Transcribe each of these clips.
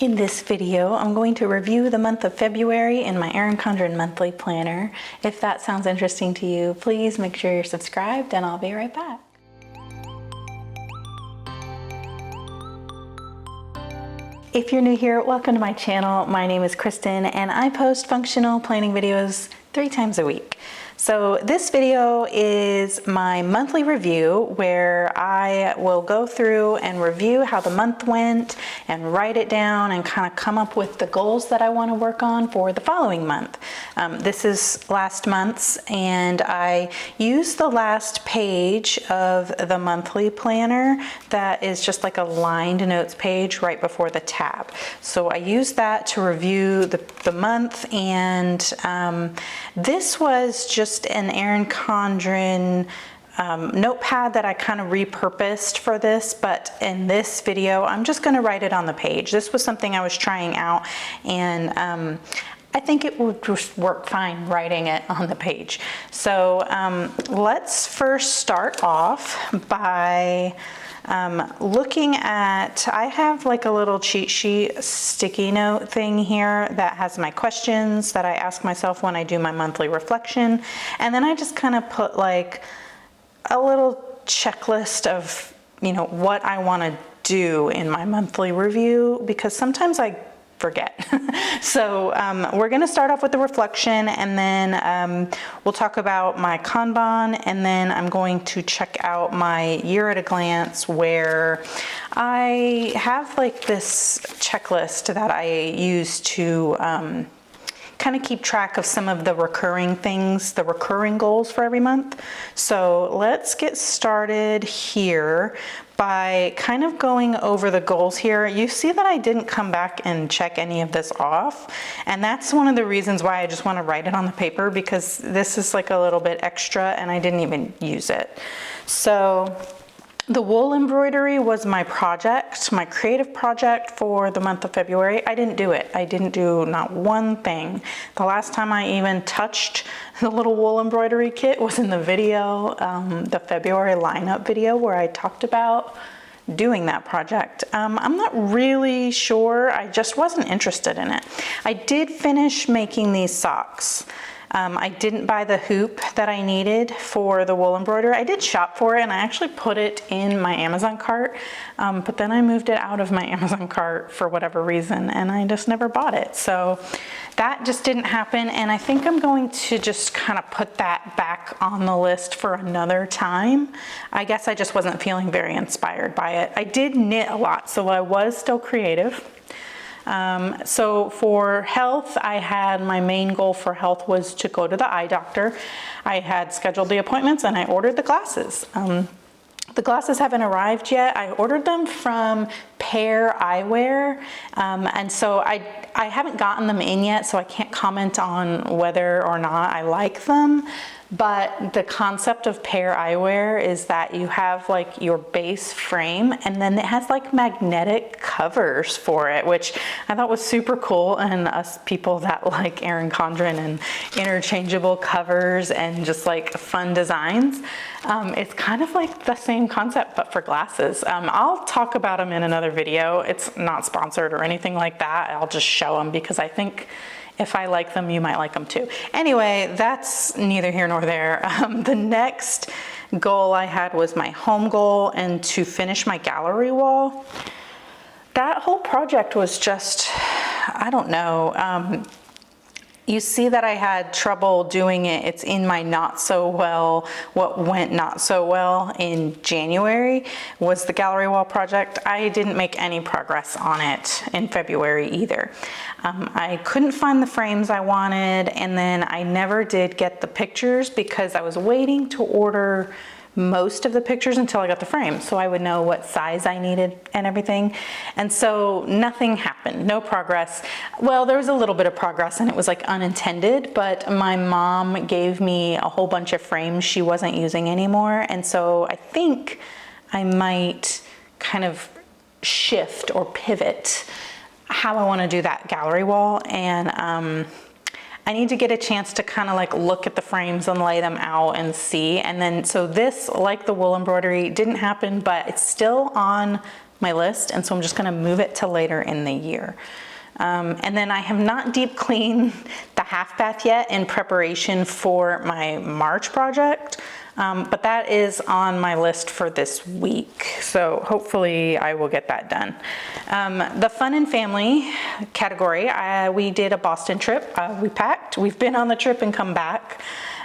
In this video, I'm going to review the month of February in my Erin Condren monthly planner. If that sounds interesting to you, please make sure you're subscribed and I'll be right back. If you're new here, welcome to my channel. My name is Kristen and I post functional planning videos 3 times a week. So this video is my monthly review where I will go through and review how the month went and write it down and kind of come up with the goals that I want to work on for the following month. This is last month's and I use the last page of the monthly planner that is just like a lined notes page right before the tab. So I use that to review the month, and this was just an Erin Condren notepad that I kind of repurposed for this, but in this video I'm just going to write it on the page. This was something I was trying out, and I think it would just work fine writing it on the page. So let's first start off by looking at, I have like a little cheat sheet sticky note thing here that has my questions that I ask myself when I do my monthly reflection. And then I just kind of put like a little checklist of, you know, what I want to do in my monthly review, because sometimes I forget. So we're going to start off with the reflection, and then we'll talk about my Kanban, and then I'm going to check out my year at a glance, where I have like this checklist that I use to kind of keep track of some of the recurring things, the recurring goals for every month. So let's get started here by kind of going over the goals here. You see that I didn't come back and check any of this off, and that's one of the reasons why I just want to write it on the paper, because this is like a little bit extra and I didn't even use it. So the wool embroidery was my project, my creative project for the month of February. I didn't do it. I didn't do not one thing. The last time I even touched the little wool embroidery kit was in the video, the February lineup video, where I talked about doing that project. I'm not really sure. I just wasn't interested in it. I did finish making these socks. I didn't buy the hoop that I needed for the wool embroidery. I did shop for it and I actually put it in my Amazon cart, but then I moved it out of my Amazon cart for whatever reason and I just never bought it. So that just didn't happen, and I think I'm going to just kind of put that back on the list for another time. I guess I just wasn't feeling very inspired by it. I did knit a lot, so I was still creative. So for health, I had my main goal for health was to go to the eye doctor. I had scheduled the appointments and I ordered the glasses. The glasses haven't arrived yet. I ordered them from Pair Eyewear, and so I haven't gotten them in yet, so I can't comment on whether or not I like them. But the concept of Pair Eyewear is that you have like your base frame and then it has like magnetic covers for it, which I thought was super cool. And us people that like Erin Condren and interchangeable covers and just like fun designs, it's kind of like the same concept but for glasses. I'll talk about them in another video. It's not sponsored or anything like that. I'll just show them because I think if I like them, you might like them too. Anyway, that's neither here nor there. The next goal I had was my home goal and to finish my gallery wall. That whole project was just, I don't know. You see that I had trouble doing it. It's in my not so well, what went not so well in January was the gallery wall project. I didn't make any progress on it in February either. I couldn't find the frames I wanted, and then I never did get the pictures because I was waiting to order most of the pictures until I got the frame so I would know what size I needed and everything. And so nothing happened, no progress. Well, there was a little bit of progress and it was like unintended, but my mom gave me a whole bunch of frames she wasn't using anymore. And so I think I might kind of shift or pivot how I want to do that gallery wall. And I need to get a chance to kind of like look at the frames and lay them out and see. And then, so this, like the wool embroidery, didn't happen, but it's still on my list, and so I'm just gonna move it to later in the year. And then I have not deep cleaned the half bath yet in preparation for my March project, but that is on my list for this week. So hopefully I will get that done. The fun and family category, we did a Boston trip. We packed, we've been on the trip and come back.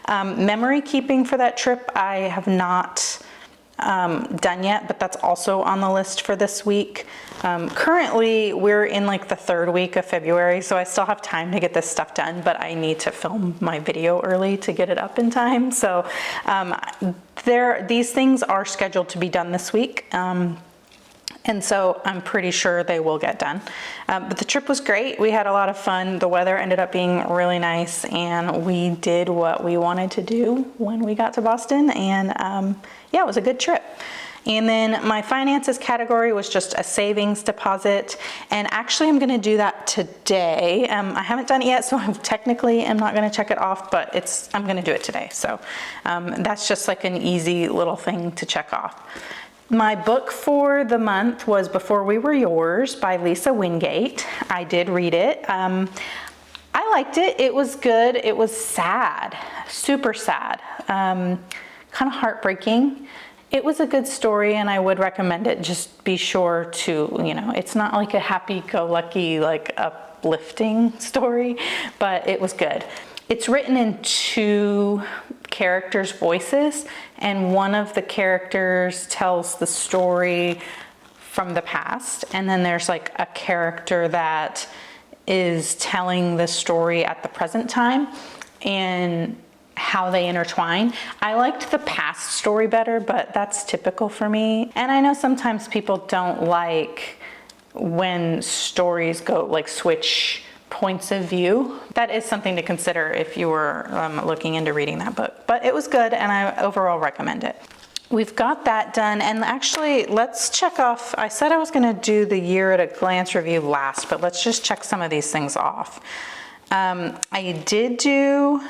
Memory keeping for that trip, I have not done yet, but that's also on the list for this week. Currently we're in like the 3rd week of February, so I still have time to get this stuff done, but I need to film my video early to get it up in time. So these things are scheduled to be done this week. And so I'm pretty sure they will get done. But the trip was great. We had a lot of fun. The weather ended up being really nice, and we did what we wanted to do when we got to Boston. And yeah, it was a good trip. And then my finances category was just a savings deposit. And actually I'm gonna do that today. I haven't done it yet, so I technically am not gonna check it off, but I'm gonna do it today. So that's just like an easy little thing to check off. My book for the month was Before We Were Yours by Lisa Wingate. I did read it. I liked it. It was good. It was sad, super sad, kind of heartbreaking. It was a good story and I would recommend it. Just be sure to, it's not like a happy-go-lucky, like uplifting story, but it was good. It's written in 2 characters' voices, and one of the characters tells the story from the past, and then there's like a character that is telling the story at the present time and how they intertwine. I liked the past story better, but that's typical for me. And I know sometimes people don't like when stories go like switch points of view. That is something to consider if you were looking into reading that book. But it was good and I overall recommend it. We've got that done, and actually let's check off, I said I was gonna do the year at a glance review last, but let's just check some of these things off. I did do,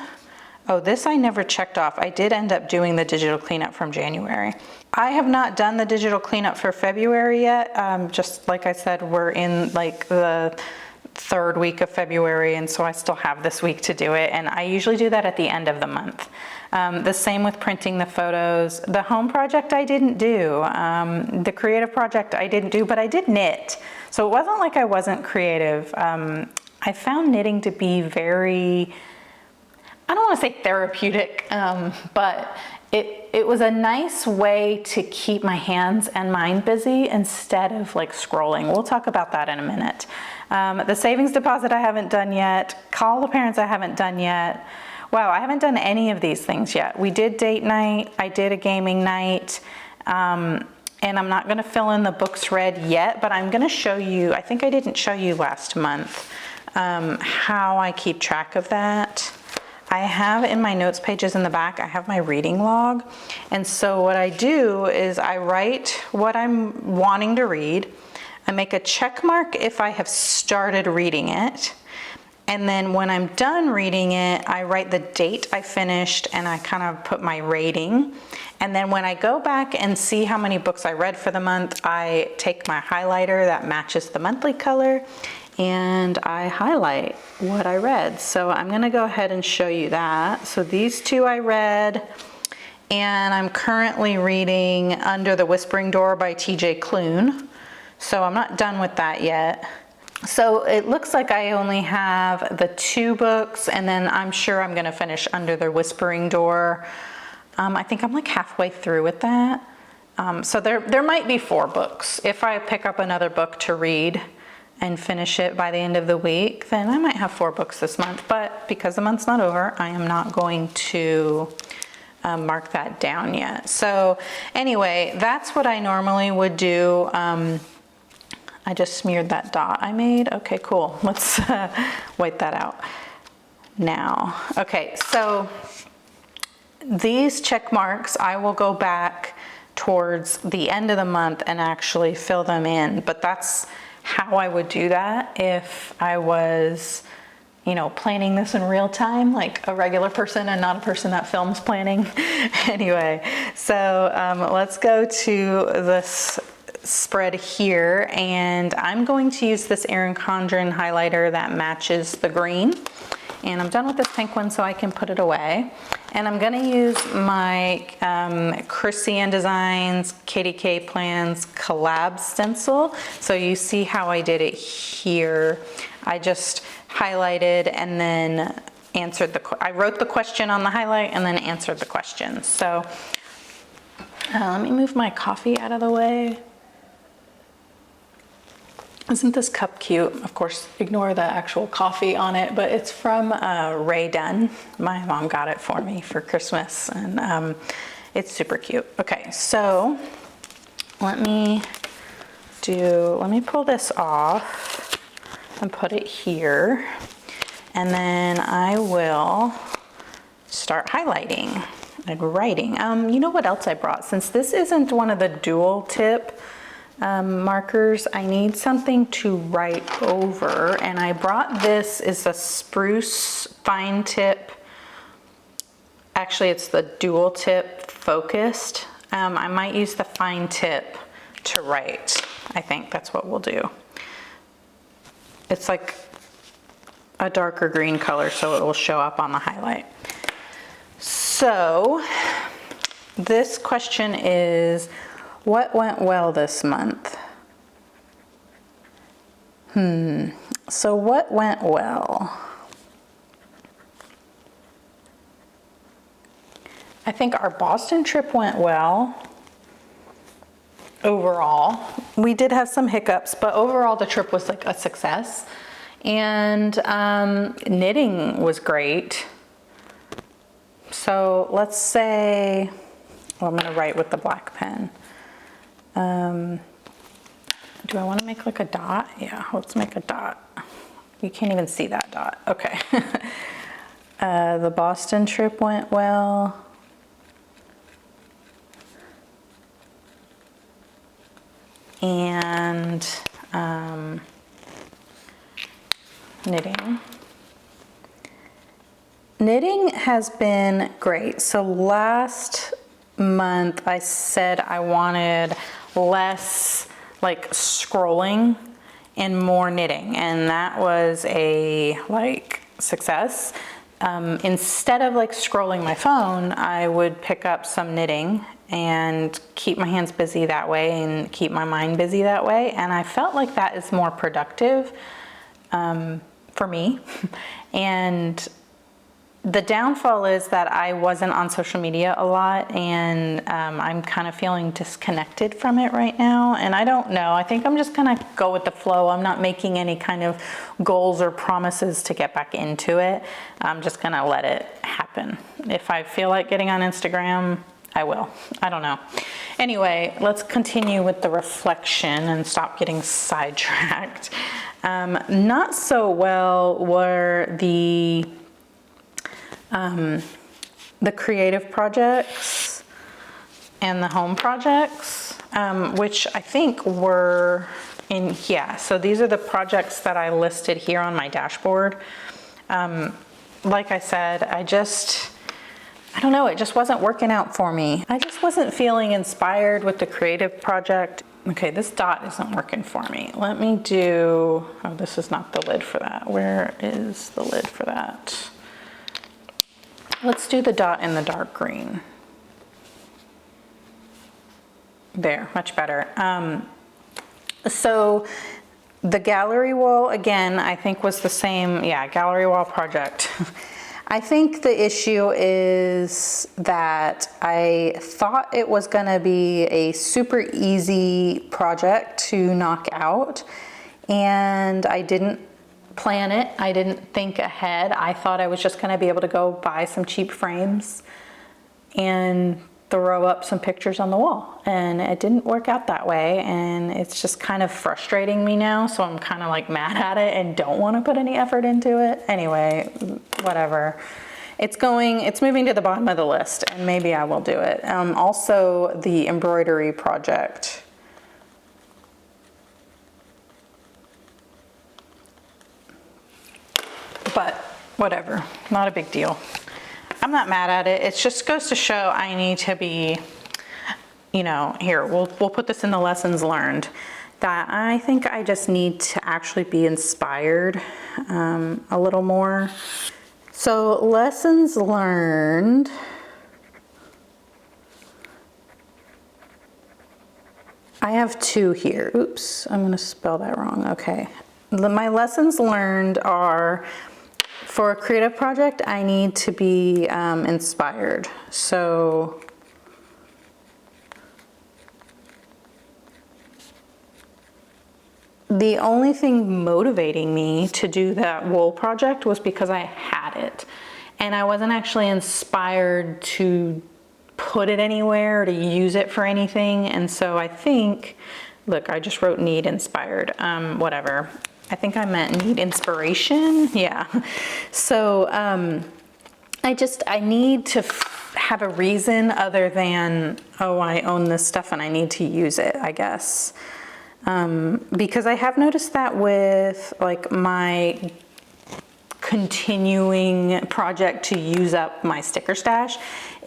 this I never checked off. I did end up doing the digital cleanup from January. I have not done the digital cleanup for February yet. Just like I said, we're in like the 3rd week of February, and so I still have this week to do it, and I usually do that at the end of the month. The same with printing the photos. The home project I didn't do. The creative project I didn't do, but I did knit. So it wasn't like I wasn't creative. I found knitting to be very, I don't want to say therapeutic, but it was a nice way to keep my hands and mind busy instead of like scrolling. We'll talk about that in a minute. The savings deposit I haven't done yet. Call the parents I haven't done yet. Wow, I haven't done any of these things yet. We did date night, I did a gaming night, and I'm not gonna fill in the books read yet, but I'm gonna show you, I think I didn't show you last month, how I keep track of that. I have in my notes pages in the back, I have my reading log. And so what I do is I write what I'm wanting to read. I make a check mark if I have started reading it. And then when I'm done reading it, I write the date I finished and I kind of put my rating. And then when I go back and see how many books I read for the month, I take my highlighter that matches the monthly color and I highlight what I read. So I'm gonna go ahead and show you that. So these 2 I read, and I'm currently reading Under the Whispering Door by T.J. Klune. So I'm not done with that yet. So it looks like I only have the 2 books, and then I'm sure I'm gonna finish Under the Whispering Door. I think I'm like halfway through with that. So there might be 4 books. If I pick up another book to read and finish it by the end of the week, then I might have 4 books this month. But because the month's not over, I am not going to mark that down yet. So anyway, that's what I normally would do. I just smeared that dot I made. Okay, cool. Let's white that out now. Okay, so these check marks, I will go back towards the end of the month and actually fill them in. But that's how I would do that if I was, planning this in real time, like a regular person and not a person that films planning. Anyway, so let's go to this spread here, and I'm going to use this Erin Condren highlighter that matches the green. And I'm done with this pink one, so I can put it away. And I'm gonna use my Christian Designs KDK Plans collab stencil. So you see how I did it here. I just highlighted and then answered I wrote the question on the highlight and then answered the question. So let me move my coffee out of the way. Isn't this cup cute? Of course, ignore the actual coffee on it, but it's from Ray Dunn. My mom got it for me for Christmas, and it's super cute. Okay, so let me pull this off and put it here, and then I will start highlighting and writing. You know what else I brought? Since this isn't one of the dual tip markers, I need something to write over, and I brought this is a spruce fine tip. Actually, it's the dual tip focused. I might use the fine tip to write. I think that's what we'll do. It's like a darker green color, so it will show up on the highlight. So this question is, what went well this month? So what went well? I think our Boston trip went well. Overall, we did have some hiccups, but overall the trip was like a success. And knitting was great. So let's say, well, I'm gonna write with the black pen. Do I want to make like a dot? Yeah, let's make a dot. You can't even see that dot. Okay. The Boston trip went well. And knitting. Knitting has been great. So last month I said I wanted less like scrolling and more knitting, and that was a like success. Instead of like scrolling my phone, I would pick up some knitting and keep my hands busy that way and keep my mind busy that way, and I felt like that is more productive for me. And the downfall is that I wasn't on social media a lot, and I'm kind of feeling disconnected from it right now. And I don't know, I think I'm just gonna go with the flow. I'm not making any kind of goals or promises to get back into it. I'm just gonna let it happen. If I feel like getting on Instagram, I will. I don't know. Anyway, let's continue with the reflection and stop getting sidetracked. Not so well were the creative projects and the home projects, which I think were in, yeah, so these are the projects that I listed here on my dashboard. Like I said, I don't know, it just wasn't working out for me. I just wasn't feeling inspired with the creative project. Okay, this dot isn't working for me. Let me do, oh, this is not the lid for that. Where is the lid for that? Let's do the dot in the dark green. There, much better. So the gallery wall, again, I think was the same, yeah, gallery wall project. I think the issue is that I thought it was gonna be a super easy project to knock out, and I didn't plan it. I didn't think ahead. I thought I was just gonna be able to go buy some cheap frames and throw up some pictures on the wall, and it didn't work out that way, and it's just kind of frustrating me now, so I'm kind of like mad at it and don't want to put any effort into it. Anyway, whatever. It's moving to the bottom of the list, and maybe I will do it. Also the embroidery project. But whatever, not a big deal. I'm not mad at it. It just goes to show I need to be you know, here, we'll put this in the lessons learned, that I think I just need to actually be inspired a little more. So lessons learned. I have 2 here. Oops, I'm gonna spell that wrong. Okay. My lessons learned are, for a creative project, I need to be inspired. So the only thing motivating me to do that wool project was because I had it. And I wasn't actually inspired to put it anywhere, to use it for anything. And so I think, look, I just wrote need inspired, whatever. I think I meant need inspiration. Yeah. So I need to have a reason other than, oh, I own this stuff and I need to use it, I guess. Because I have noticed that with like my continuing project to use up my sticker stash,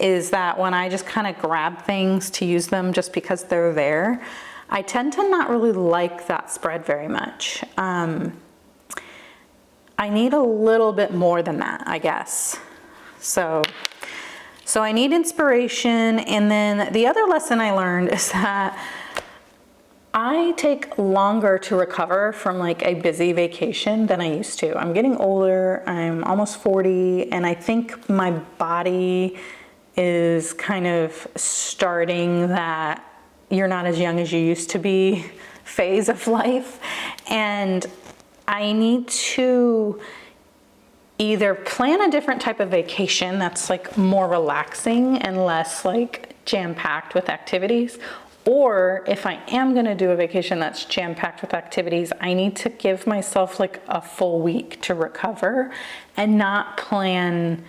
is that when I just kind of grab things to use them just because they're there, I tend to not really like that spread very much. I need a little bit more than that, I guess. So I need inspiration. And then the other lesson I learned is that I take longer to recover from like a busy vacation than I used to. I'm getting older, I'm almost 40, and I think my body is kind of starting that you're not as young as you used to be phase of life. And I need to either plan a different type of vacation that's like more relaxing and less like jam-packed with activities, or if I am going to do a vacation that's jam-packed with activities, I need to give myself like a full week to recover and not plan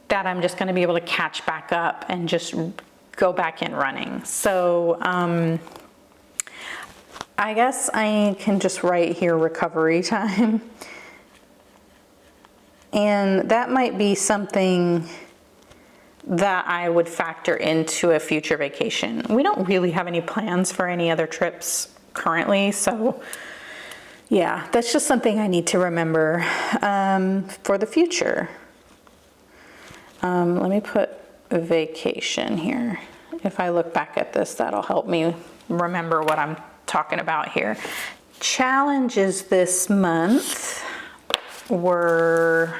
that I'm just going to be able to catch back up and just go back in running. So I guess I can just write here recovery time. And that might be something that I would factor into a future vacation. We don't really have any plans for any other trips currently, so yeah, that's just something I need to remember for the future. Let me put a vacation here. If I look back at this, that'll help me remember what I'm talking about here. Challenges this month were,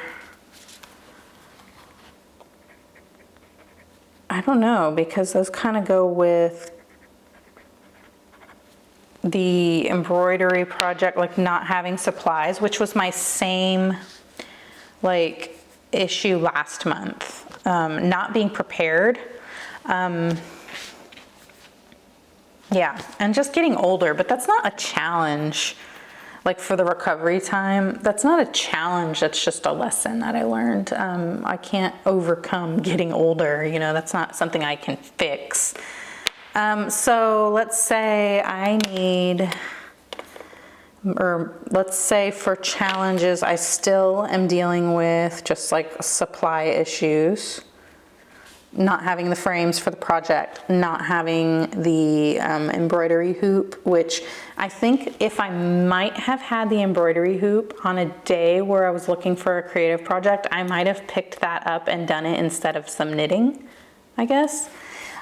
I don't know, because those kind of go with the embroidery project, like not having supplies, which was my same like issue last month. Not being prepared. Yeah, and just getting older, but that's not a challenge. Like for the recovery time, that's not a challenge, that's just a lesson that I learned. I can't overcome getting older, you know, that's not something I can fix. So let's say I need, or let's say for challenges, I still am dealing with just like supply issues. Not having the frames for the project, not having the embroidery hoop, which I think if I might have had the embroidery hoop on a day where I was looking for a creative project, I might have picked that up and done it instead of some knitting, I guess.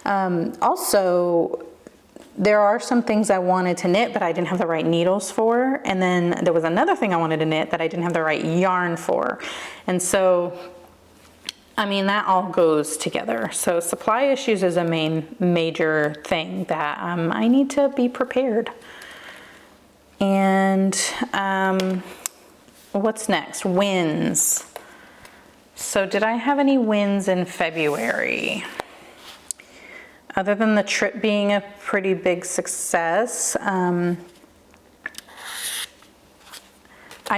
Also, there are some things I wanted to knit, but I didn't have the right needles for. And then there was another thing I wanted to knit that I didn't have the right yarn for. And so, I mean, that all goes together. So supply issues is a major thing that I need to be prepared. And what's next? Wins. So did I have any wins in February? Other than the trip being a pretty big success, I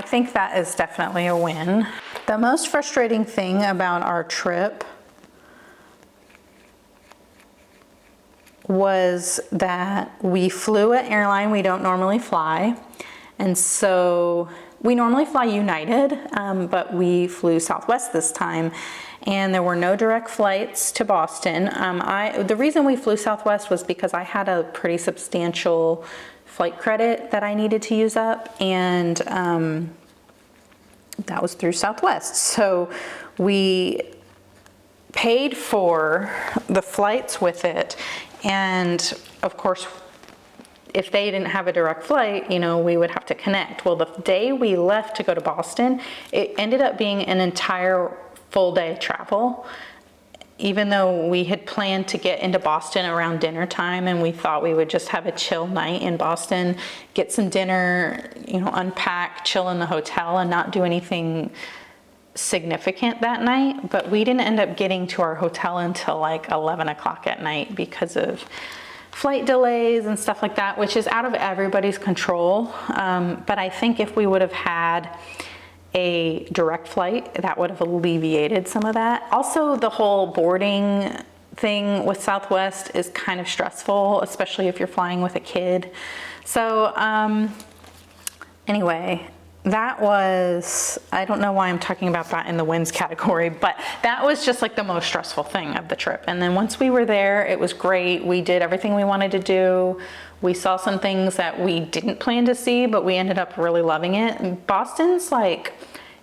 think that is definitely a win. The most frustrating thing about our trip was that we flew an airline we don't normally fly, And so we normally fly United, but we flew Southwest this time, and there were no direct flights to Boston. The reason we flew Southwest was because I had a pretty substantial flight credit that I needed to use up, and that was through Southwest. So we paid for the flights with it, and of course, if they didn't have a direct flight, you know, we would have to connect. Well, the day we left to go to Boston, it ended up being an entire full day travel, even though we had planned to get into Boston around dinner time, and we thought we would just have a chill night in Boston, get some dinner, you know, unpack, chill in the hotel, and not do anything significant that night. But we didn't end up getting to our hotel until like 11 o'clock at night because of flight delays and stuff like that, which is out of everybody's control. But I think if we would have had a direct flight, that would have alleviated some of that. Also, the whole boarding thing with Southwest is kind of stressful, especially if you're flying with a kid. So anyway, that was, I don't know why I'm talking about that in the wins category, but that was just like the most stressful thing of the trip. And then once we were there, it was great. We did everything we wanted to do. We saw some things that we didn't plan to see, but we ended up really loving it. And Boston's like,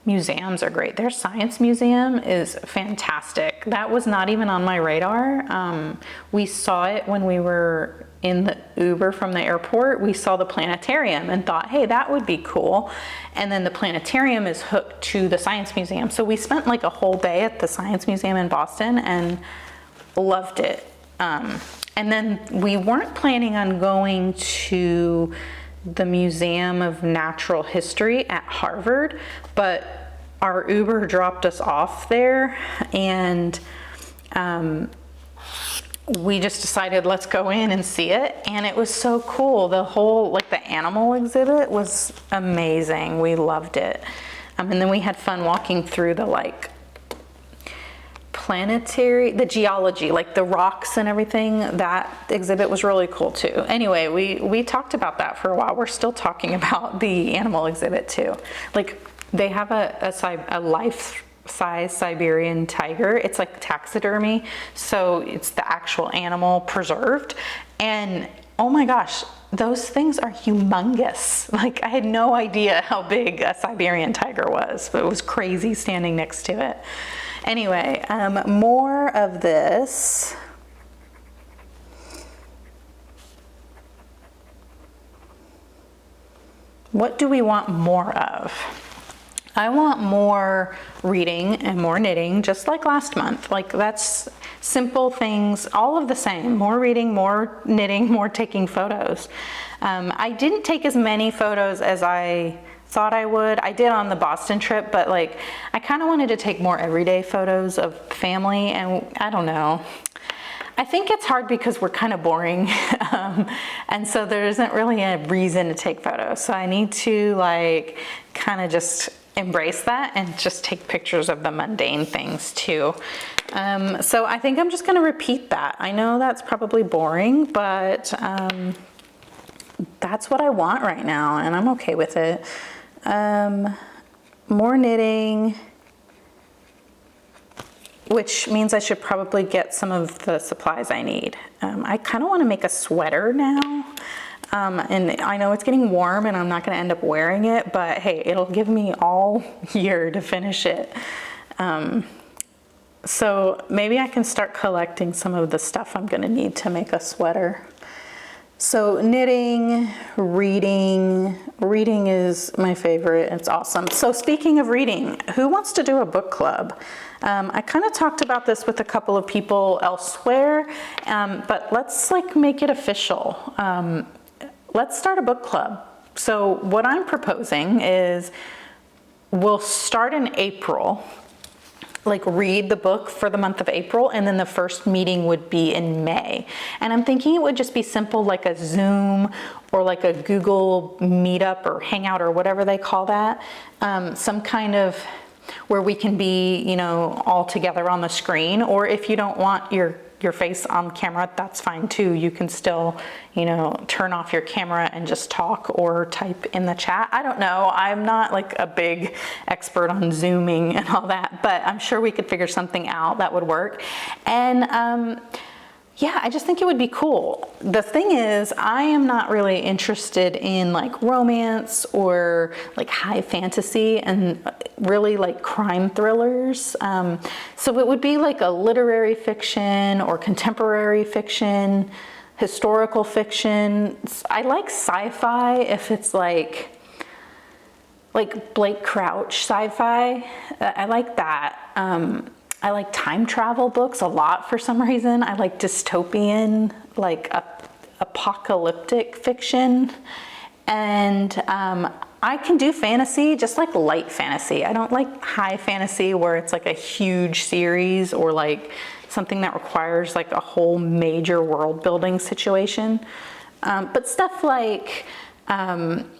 museums are great. Their science museum is fantastic. That was not even on my radar. We saw it when we were in the Uber from the airport. We saw the planetarium and thought, hey, that would be cool. And then the planetarium is hooked to the science museum. So we spent like a whole day at the science museum in Boston and loved it. And then we weren't planning on going to the Museum of Natural History at Harvard, but our Uber dropped us off there, and we just decided let's go in and see it, and it was so cool. The whole, like the animal exhibit was amazing. We loved it. And then we had fun walking through the like the geology, like the rocks and everything. That exhibit was really cool too. Anyway, we talked about that for a while. We're still talking about the animal exhibit too. Like they have a life-size Siberian tiger. It's like taxidermy, so it's the actual animal preserved. And oh my gosh, those things are humongous. Like I had no idea how big a Siberian tiger was, but it was crazy standing next to it. Anyway, more of this. What do we want more of? I want more reading and more knitting, just like last month. Like that's simple things, all of the same. More reading, more knitting, more taking photos. I didn't take as many photos as I thought I would. I did on the Boston trip, but like I kind of wanted to take more everyday photos of family, and I don't know. I think it's hard because we're kind of boring, and so there isn't really a reason to take photos. So I need to like kind of just embrace that and just take pictures of the mundane things too. So I think I'm just going to repeat that. I know that's probably boring, but that's what I want right now, and I'm okay with it. More knitting, which means I should probably get some of the supplies I need. I kind of want to make a sweater now. And I know it's getting warm and I'm not going to end up wearing it, but hey, it'll give me all year to finish it. So maybe I can start collecting some of the stuff I'm going to need to make a sweater. So knitting, reading is my favorite. It's awesome. So speaking of reading, who wants to do a book club? I kind of talked about this with a couple of people elsewhere, but let's like make it official. Let's start a book club. So what I'm proposing is we'll start in April, like read the book for the month of April, and then the first meeting would be in May. And I'm thinking it would just be simple, like a Zoom or like a Google Meetup or Hangout or whatever they call that. Some kind of where we can be, you know, all together on the screen. Or if you don't want your your face on camera, that's fine too. You can still, you know, turn off your camera and just talk or type in the chat. I don't know. I'm not like a big expert on Zooming and all that, but I'm sure we could figure something out that would work. And yeah, I just think it would be cool. The thing is, I am not really interested in like romance or like high fantasy and really like crime thrillers. So it would be like a literary fiction or contemporary fiction, historical fiction. I like sci-fi if it's like Blake Crouch sci-fi. I like that. I like time travel books a lot for some reason. I like dystopian, like apocalyptic fiction. And I can do fantasy, just like light fantasy. I don't like high fantasy where it's like a huge series or like something that requires like a whole major world building situation. But stuff like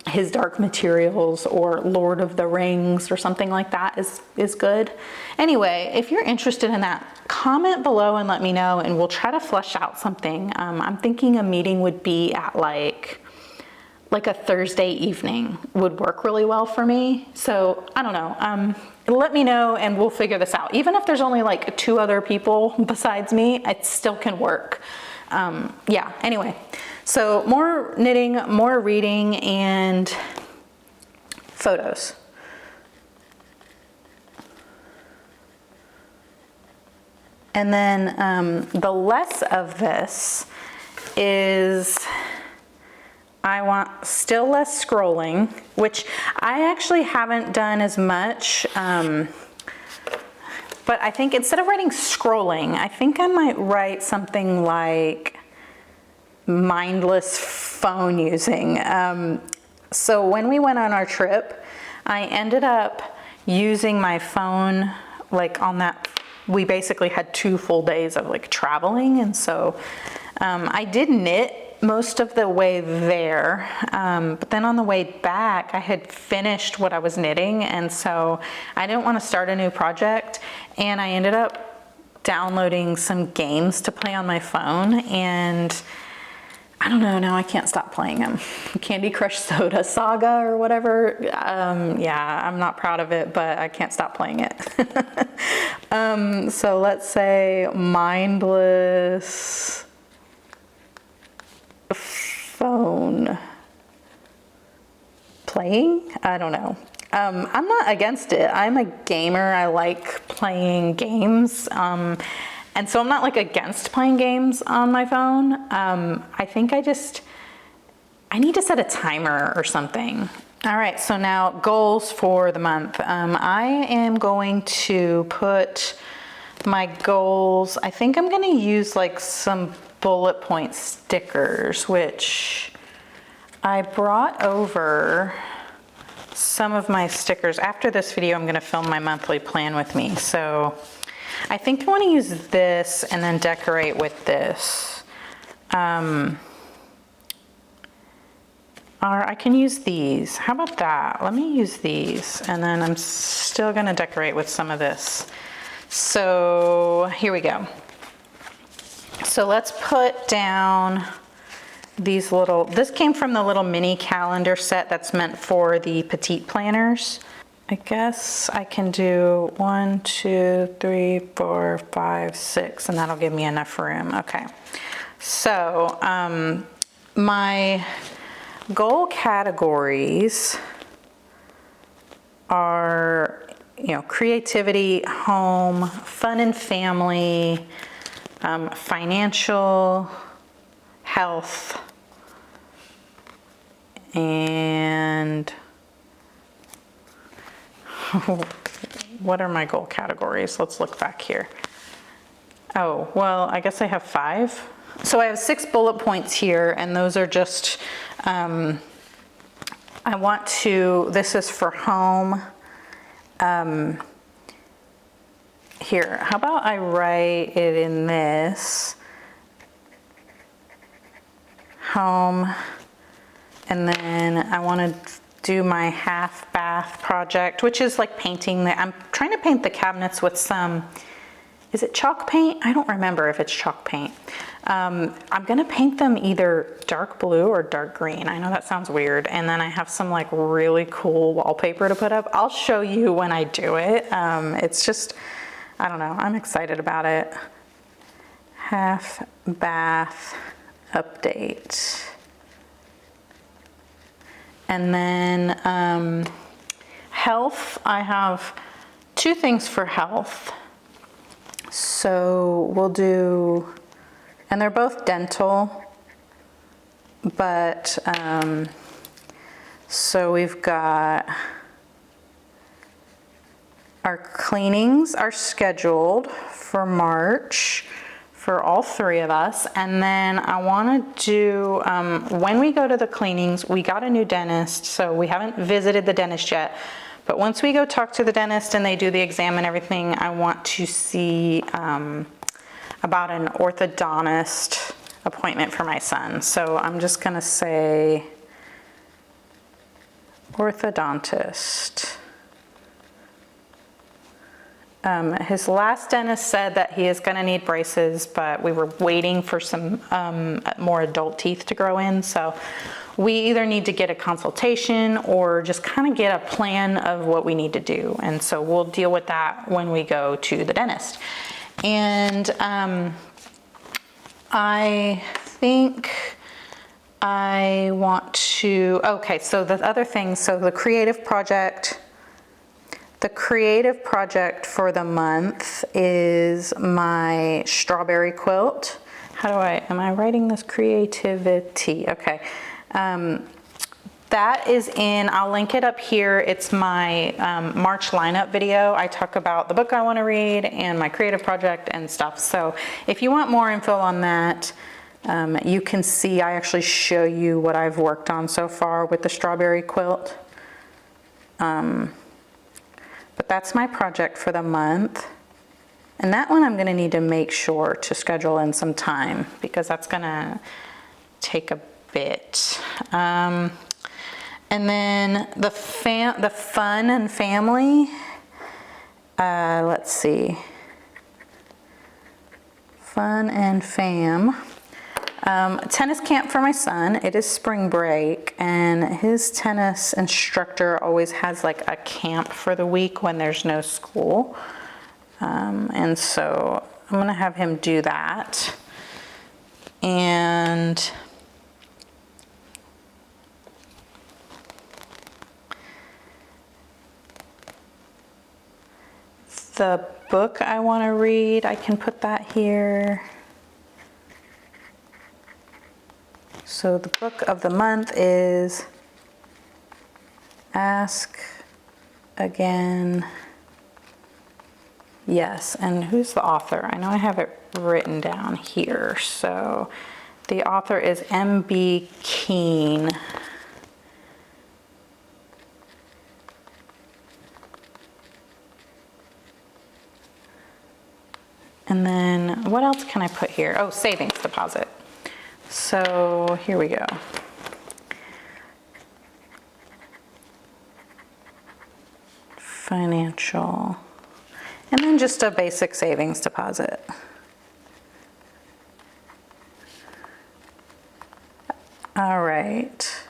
His Dark Materials or Lord of the Rings or something like that is good. Anyway, if you're interested in that, comment below and let me know, and we'll try to flesh out something. I'm thinking a meeting would be at like a Thursday evening would work really well for me. So I don't know. Let me know and we'll figure this out. Even if there's only like 2 other people besides me, it still can work. Yeah, anyway. So more knitting, more reading, and photos. And then the less of this is I want still less scrolling, which I actually haven't done as much. But I think instead of writing scrolling, I think I might write something like mindless phone using. So when we went on our trip, I ended up using my phone like on that. We basically had 2 full days of like traveling, and so I did knit most of the way there, but then on the way back I had finished what I was knitting, and so I didn't want to start a new project, and I ended up downloading some games to play on my phone, and I don't know, now I can't stop playing them. Candy Crush Soda Saga or whatever. Yeah, I'm not proud of it, but I can't stop playing it. So let's say mindless phone playing? I don't know. I'm not against it. I'm a gamer. I like playing games. And so I'm not like against playing games on my phone. I think I need to set a timer or something. All right, so now goals for the month. I am going to put my goals, I think I'm gonna use like some bullet point stickers, which I brought over some of my stickers. After this video, I'm gonna film my monthly plan with me. So I think I want to use this and then decorate with this. Or I can use these. How about that? Let me use these, and then I'm still going to decorate with some of this. So here we go. So let's put down these little, this came from the little mini calendar set that's meant for the petite planners. I guess I can do 1, 2, 3, 4, 5, 6, and that'll give me enough room. Okay, so my goal categories are, you know, creativity, home, fun and family, financial, health, and what are my goal categories? Let's look back here. Oh, well, I guess I have 5. So I have 6 bullet points here, and those are just, I want to, this is for home. Here, how about I write it in this, home, and then I want to do my half bath project, which is like painting I'm trying to paint the cabinets with some is it chalk paint? I don't remember if it's chalk paint. I'm gonna paint them either dark blue or dark green. I know that sounds weird. And then I have some like really cool wallpaper to put up. I'll show you when I do it. It's just, I don't know, I'm excited about it. Half bath update. And then health, I have 2 things for health. So we'll do, and they're both dental, but so we've got our cleanings are scheduled for March for all 3 of us. And then I want to do, when we go to the cleanings, we got a new dentist, so we haven't visited the dentist yet. But once we go talk to the dentist and they do the exam and everything, I want to see about an orthodontist appointment for my son. So I'm just gonna say orthodontist. His last dentist said that he is gonna need braces, but we were waiting for some more adult teeth to grow in. So we either need to get a consultation or just kind of get a plan of what we need to do. And so we'll deal with that when we go to the dentist. And I think I want to, okay, so the other thing, so the creative project for the month is my strawberry quilt. Am I writing this creativity? Okay. That is in, I'll link it up here. It's my March lineup video. I talk about the book I want to read and my creative project and stuff. So if you want more info on that, you can see, I actually show you what I've worked on so far with the strawberry quilt. But that's my project for the month. And that one I'm going to need to make sure to schedule in some time because that's going to take a bit. And then the fun and family, let's see, fun and fam. Tennis camp for my son. It is spring break and his tennis instructor always has like a camp for the week when there's no school. And so I'm gonna have him do that. And the book I want to read, I can put that here. So the book of the month is Ask Again. Yes, and who's the author? I know I have it written down here. So the author is M.B. Keene. And then what else can I put here? Oh, savings deposit. So here we go. Financial. And then just a basic savings deposit. All right.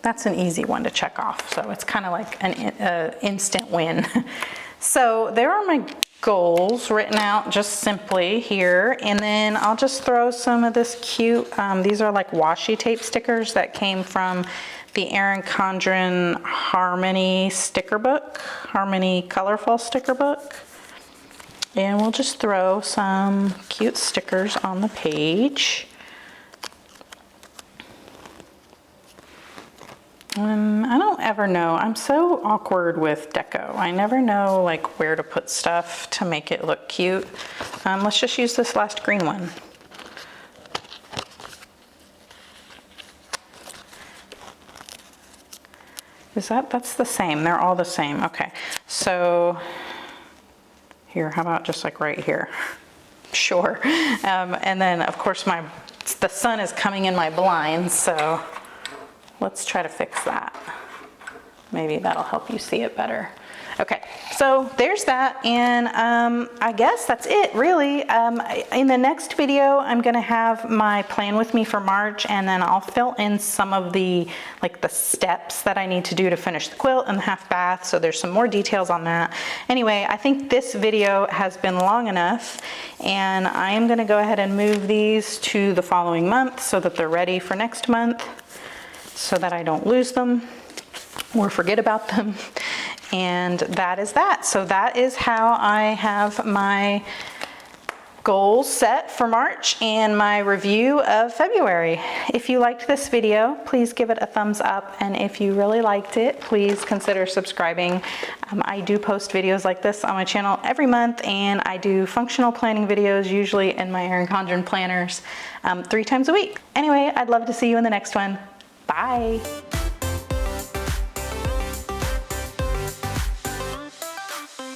That's an easy one to check off. So it's kind of like an instant win. So there are my goals written out just simply here, and then I'll just throw some of this cute, these are like washi tape stickers that came from the Erin Condren Harmony sticker book, Harmony Colorful sticker book. And we'll just throw some cute stickers on the page. I don't ever know. I'm so awkward with deco. I never know like where to put stuff to make it look cute. Let's just use this last green one. That's the same. They're all the same. Okay. So here, how about just like right here? Sure. And then of course the sun is coming in my blinds, so let's try to fix that. Maybe that'll help you see it better. Okay, so there's that, and I guess that's it really. In the next video, I'm gonna have my plan with me for March, and then I'll fill in some of the steps that I need to do to finish the quilt and the half bath, so there's some more details on that. Anyway, I think this video has been long enough, and I am gonna go ahead and move these to the following month so that they're ready for next month, so that I don't lose them or forget about them. And that is that. So that is how I have my goals set for March and my review of February. If you liked this video, please give it a thumbs up. And if you really liked it, please consider subscribing. I do post videos like this on my channel every month, and I do functional planning videos, usually in my Erin Condren planners, 3 times a week. Anyway, I'd love to see you in the next one. Bye.